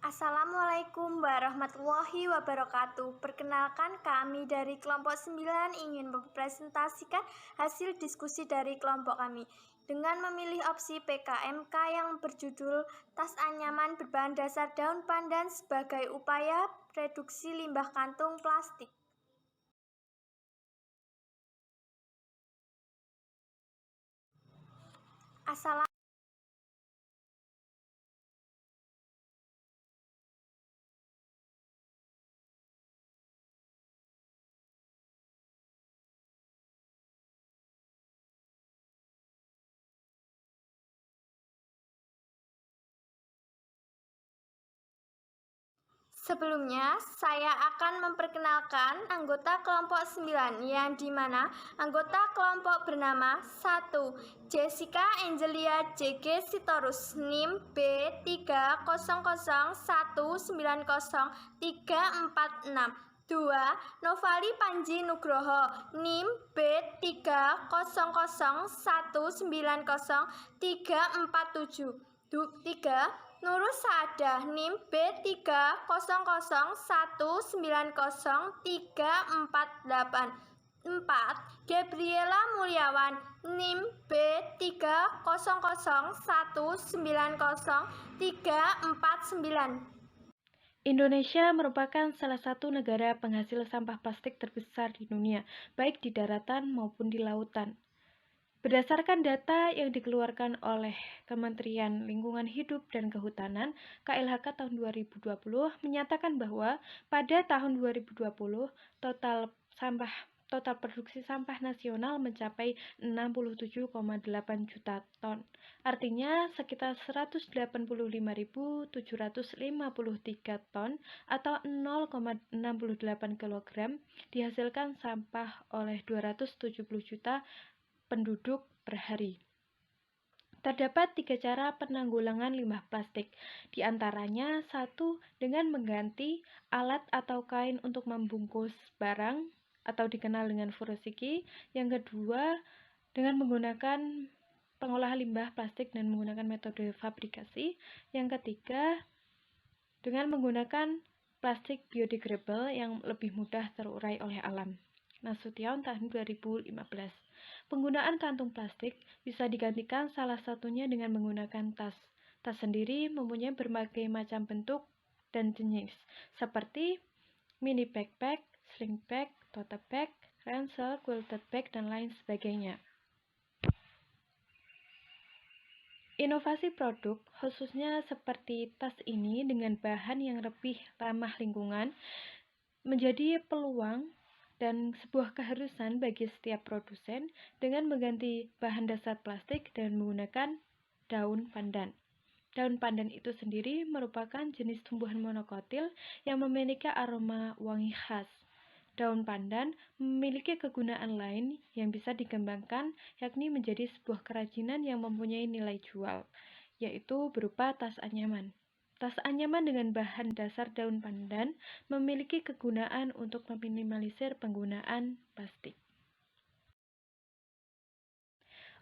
Assalamualaikum warahmatullahi wabarakatuh. Perkenalkan, kami dari kelompok 9 ingin mempresentasikan hasil diskusi dari kelompok kami dengan memilih opsi PKMK yang berjudul tas anyaman berbahan dasar daun pandan sebagai upaya reduksi limbah kantung plastik. Sebelumnya, saya akan memperkenalkan anggota kelompok 9 yang dimana anggota kelompok bernama 1. Jessica Angelia JG Sitorus NIM B300190346. 2. Novali Panji Nugroho NIM B300190347. 3. Nurus Saadah NIM B300190348. 4. Gabriela Mulyawan NIM B300190349. Indonesia merupakan salah satu negara penghasil sampah plastik terbesar di dunia, baik di daratan maupun di lautan. Berdasarkan data yang dikeluarkan oleh Kementerian Lingkungan Hidup dan Kehutanan (KLHK) tahun 2020 menyatakan bahwa pada tahun 2020 total produksi sampah nasional mencapai 67,8 juta ton. Artinya sekitar 185.753 ton atau 0,68 kg dihasilkan sampah oleh 270 juta penduduk per hari. Terdapat 3 cara penanggulangan limbah plastik, di antaranya 1. Dengan mengganti alat atau kain untuk membungkus barang atau dikenal dengan furoshiki. Yang kedua, dengan menggunakan pengolahan limbah plastik dan menggunakan metode fabrikasi. Yang ketiga, dengan menggunakan plastik biodegradable yang lebih mudah terurai oleh alam. Nasution tahun 2015. Penggunaan kantung plastik bisa digantikan salah satunya dengan menggunakan tas. Tas sendiri mempunyai berbagai macam bentuk dan jenis, seperti mini backpack, sling bag, tote bag, ransel, quilted bag, dan lain sebagainya. Inovasi produk, khususnya seperti tas ini dengan bahan yang lebih ramah lingkungan, menjadi peluang dan sebuah keharusan bagi setiap produsen dengan mengganti bahan dasar plastik dan menggunakan daun pandan. Daun pandan itu sendiri merupakan jenis tumbuhan monokotil yang memiliki aroma wangi khas. Daun pandan memiliki kegunaan lain yang bisa dikembangkan, yakni menjadi sebuah kerajinan yang mempunyai nilai jual, yaitu berupa tas anyaman. Tas anyaman dengan bahan dasar daun pandan memiliki kegunaan untuk meminimalisir penggunaan plastik.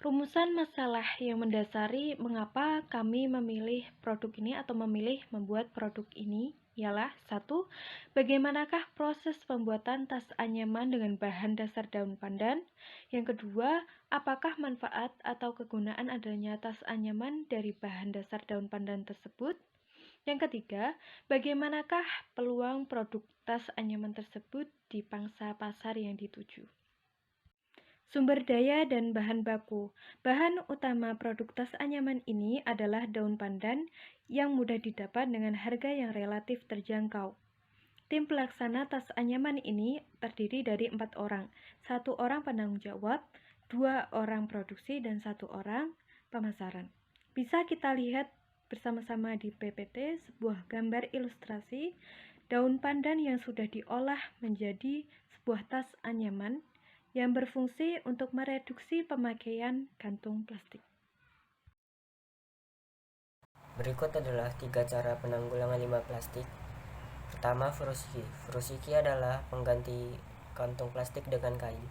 Rumusan masalah yang mendasari mengapa kami memilih produk ini atau memilih membuat produk ini ialah 1. Bagaimanakah proses pembuatan tas anyaman dengan bahan dasar daun pandan? Yang kedua, apakah manfaat atau kegunaan adanya tas anyaman dari bahan dasar daun pandan tersebut? Yang ketiga, bagaimanakah peluang produk tas anyaman tersebut di pangsa pasar yang dituju? Sumber daya dan bahan baku. Bahan utama produk tas anyaman ini adalah daun pandan yang mudah didapat dengan harga yang relatif terjangkau. Tim pelaksana tas anyaman ini terdiri dari 4 orang, 1 orang penanggung jawab, 2 orang produksi, dan 1 orang pemasaran. Bisa kita lihat bersama-sama di PPT sebuah gambar ilustrasi daun pandan yang sudah diolah menjadi sebuah tas anyaman yang berfungsi untuk mereduksi pemakaian kantung plastik. Berikut adalah 3 cara penanggulangan limbah plastik. Pertama, furoshiki. Furoshiki adalah pengganti kantung plastik dengan kain.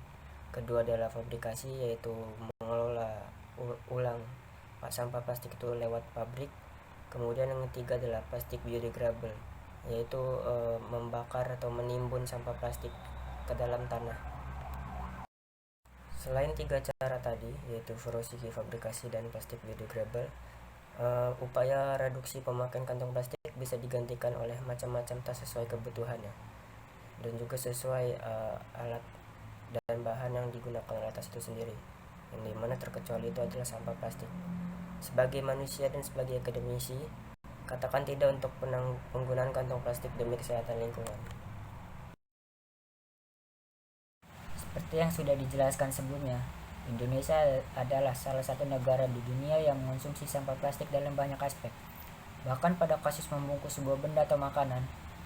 Kedua adalah fabrikasi, yaitu mengelola ulang sampah plastik itu lewat pabrik. Kemudian yang ketiga adalah plastik biodegradable, yaitu membakar atau menimbun sampah plastik ke dalam tanah. Selain tiga cara tadi, yaitu furoshiki, fabrikasi, dan plastik biodegradable, upaya reduksi pemakaian kantong plastik bisa digantikan oleh macam-macam tas sesuai kebutuhannya dan juga sesuai alat dan bahan yang digunakan oleh tas itu sendiri, yang dimana terkecuali itu adalah sampah plastik. Sebagai manusia dan sebagai akademisi, katakan tidak untuk penggunaan kantong plastik demi kesehatan lingkungan. Seperti yang sudah dijelaskan sebelumnya, Indonesia adalah salah satu negara di dunia yang mengonsumsi sampah plastik dalam banyak aspek. Bahkan pada kasus membungkus sebuah benda atau makanan,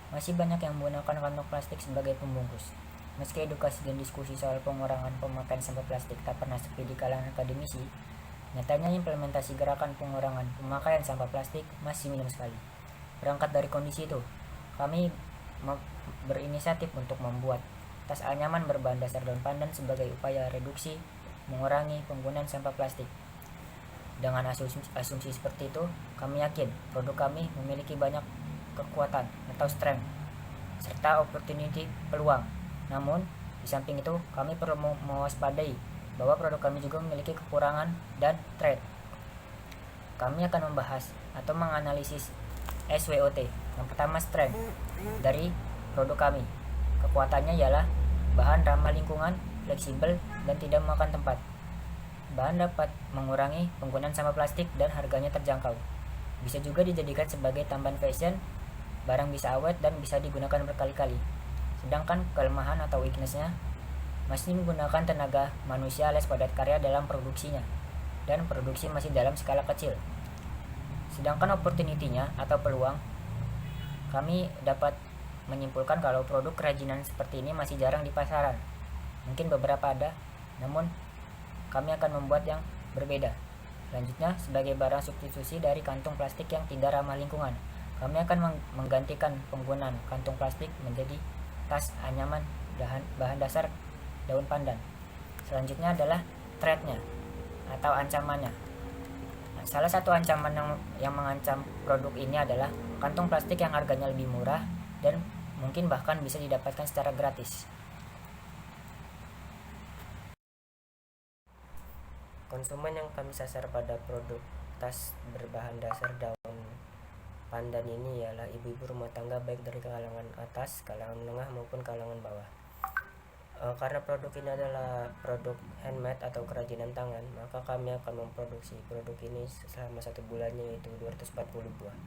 masih banyak yang menggunakan kantong plastik sebagai pembungkus. Meski edukasi dan diskusi soal pengurangan pemakaian sampah plastik tak pernah sepi di kalangan akademisi, nyatanya implementasi gerakan pengurangan pemakaian sampah plastik masih minim sekali. Berangkat dari kondisi itu, kami berinisiatif untuk membuat tas anyaman berbahan dasar daun pandan sebagai upaya reduksi mengurangi penggunaan sampah plastik. Dengan asumsi seperti itu, kami yakin produk kami memiliki banyak kekuatan atau strength serta opportunity, peluang. Namun, di samping itu, kami perlu mewaspadai bahwa produk kami juga memiliki kekurangan dan threat. Kami akan membahas atau menganalisis SWOT. Yang pertama, strength dari produk kami. Kekuatannya ialah bahan ramah lingkungan, fleksibel, dan tidak memakan tempat. Bahan dapat mengurangi penggunaan sampah plastik dan harganya terjangkau. Bisa juga dijadikan sebagai tambahan fashion, barang bisa awet dan bisa digunakan berkali-kali. Sedangkan kelemahan atau weakness-nya masih menggunakan tenaga manusia alias padat karya dalam produksinya, dan produksi masih dalam skala kecil. Sedangkan opportunity-nya atau peluang, kami dapat menyimpulkan kalau produk kerajinan seperti ini masih jarang di pasaran. Mungkin beberapa ada, namun kami akan membuat yang berbeda. Selanjutnya, sebagai barang substitusi dari kantung plastik yang tidak ramah lingkungan, kami akan menggantikan penggunaan kantung plastik menjadi tas anyaman bahan dasar daun pandan. Selanjutnya adalah threat-nya atau ancamannya. Salah satu ancaman yang mengancam produk ini adalah kantung plastik yang harganya lebih murah dan mungkin bahkan bisa didapatkan secara gratis. Konsumen yang kami sasar pada produk tas berbahan dasar daun pandan ini ialah ibu-ibu rumah tangga baik dari kalangan atas, kalangan menengah maupun kalangan bawah. Karena produk ini adalah produk handmade atau kerajinan tangan, maka kami akan memproduksi produk ini selama 1 bulannya, yaitu 240 buah.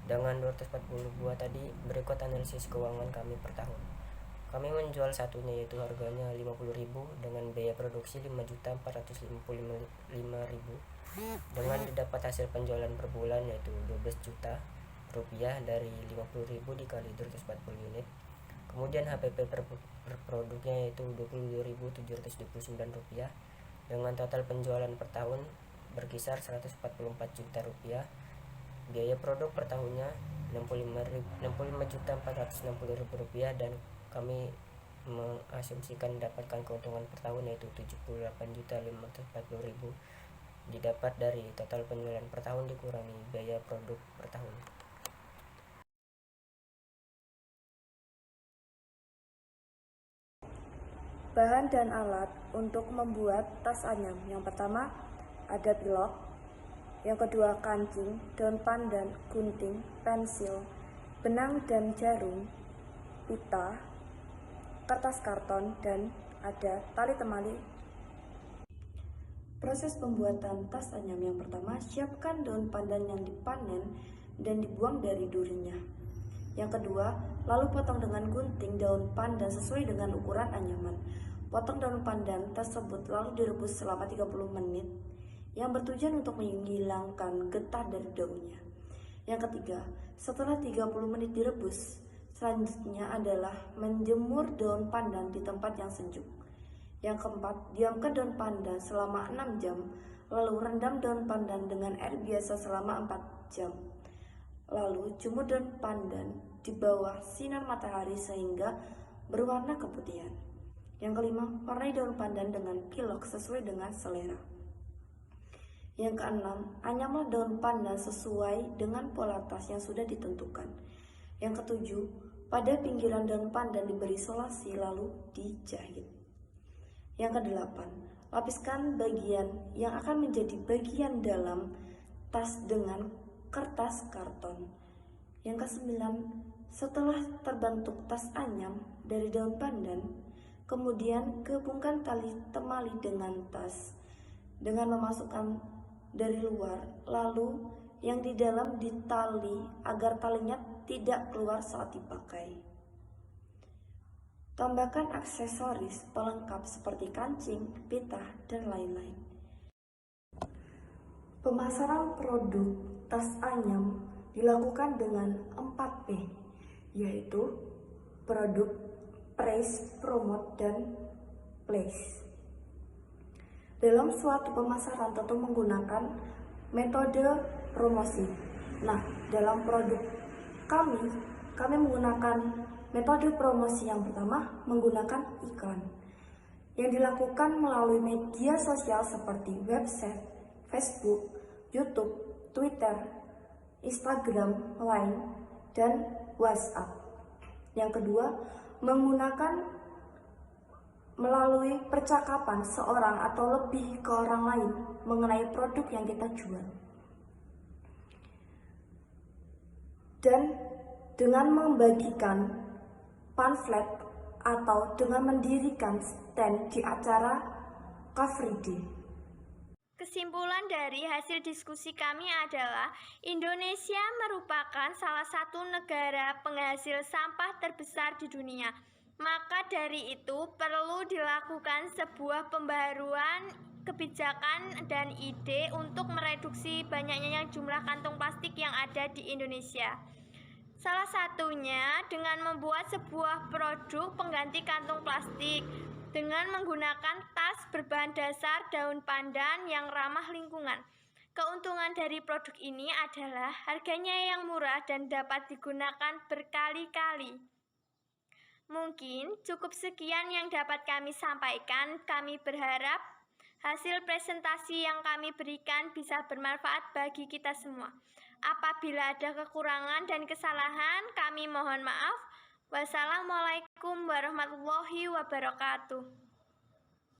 Dengan 240 buah tadi, berikut analisis keuangan kami per tahun. Kami menjual satunya, yaitu harganya 50.000 dengan biaya produksi 5.455.000. Dengan didapat hasil penjualan per bulan yaitu 12 juta rupiah dari 50.000 dikali 240 unit. Kemudian HPP per produknya yaitu 22.729 rupiah. Dengan total penjualan per tahun berkisar 144 juta rupiah. Biaya produk per tahunnya 65.460.000 rupiah, dan kami mengasumsikan mendapatkan keuntungan per tahun yaitu 78.540.000 didapat dari total penjualan per tahun dikurangi biaya produk per tahun. Bahan dan alat untuk membuat tas anyam. Yang pertama ada pilok, yang kedua kancing, daun pandan, gunting, pensil, benang dan jarum, pita, kertas karton, dan ada tali temali. Proses pembuatan tas anyam. Yang pertama, siapkan daun pandan yang dipanen dan dibuang dari durinya. Yang kedua, lalu potong dengan gunting daun pandan sesuai dengan ukuran anyaman. Potong daun pandan tersebut lalu direbus selama 30 menit yang bertujuan untuk menghilangkan getah dari daunnya. Yang ketiga, setelah 30 menit direbus, selanjutnya adalah menjemur daun pandan di tempat yang sejuk. Yang keempat, diamkan daun pandan selama 6 jam, lalu rendam daun pandan dengan air biasa selama 4 jam. Lalu jemur daun pandan di bawah sinar matahari sehingga berwarna keputihan. Yang kelima, warnai daun pandan dengan pilok sesuai dengan selera. Yang keenam, anyamlah daun pandan sesuai dengan pola tas yang sudah ditentukan. Yang ketujuh, pada pinggiran daun pandan diberi solasi lalu dijahit. Yang kedelapan, lapiskan bagian yang akan menjadi bagian dalam tas dengan kertas karton. Yang kesembilan, setelah terbentuk tas anyam dari daun pandan, kemudian gabungkan tali temali dengan tas dengan memasukkan dari luar, lalu yang di dalam ditali agar talinya tidak keluar saat dipakai. Tambahkan aksesoris pelengkap seperti kancing, pita, dan lain-lain. Pemasaran produk tas anyam dilakukan dengan 4P, yaitu produk, price, promote, dan place. Dalam suatu pemasaran tentu menggunakan metode promosi. Nah, dalam produk kami menggunakan metode promosi yang pertama menggunakan iklan yang dilakukan melalui media sosial seperti website, Facebook, YouTube, Twitter, Instagram, Line, dan WhatsApp. Yang kedua, menggunakan melalui percakapan seorang atau lebih ke orang lain mengenai produk yang kita jual. Dan dengan membagikan pamflet atau dengan mendirikan stand di acara Car Free Day. Kesimpulan dari hasil diskusi kami adalah Indonesia merupakan salah satu negara penghasil sampah terbesar di dunia. Maka dari itu perlu dilakukan sebuah pembaharuan kebijakan dan ide untuk mereduksi banyaknya jumlah kantong plastik yang ada di Indonesia. Salah satunya dengan membuat sebuah produk pengganti kantong plastik dengan menggunakan tas berbahan dasar daun pandan yang ramah lingkungan. Keuntungan dari produk ini adalah harganya yang murah dan dapat digunakan berkali-kali. Mungkin cukup sekian yang dapat kami sampaikan. Kami berharap hasil presentasi yang kami berikan bisa bermanfaat bagi kita semua. Apabila ada kekurangan dan kesalahan, kami mohon maaf. Wassalamualaikum warahmatullahi wabarakatuh.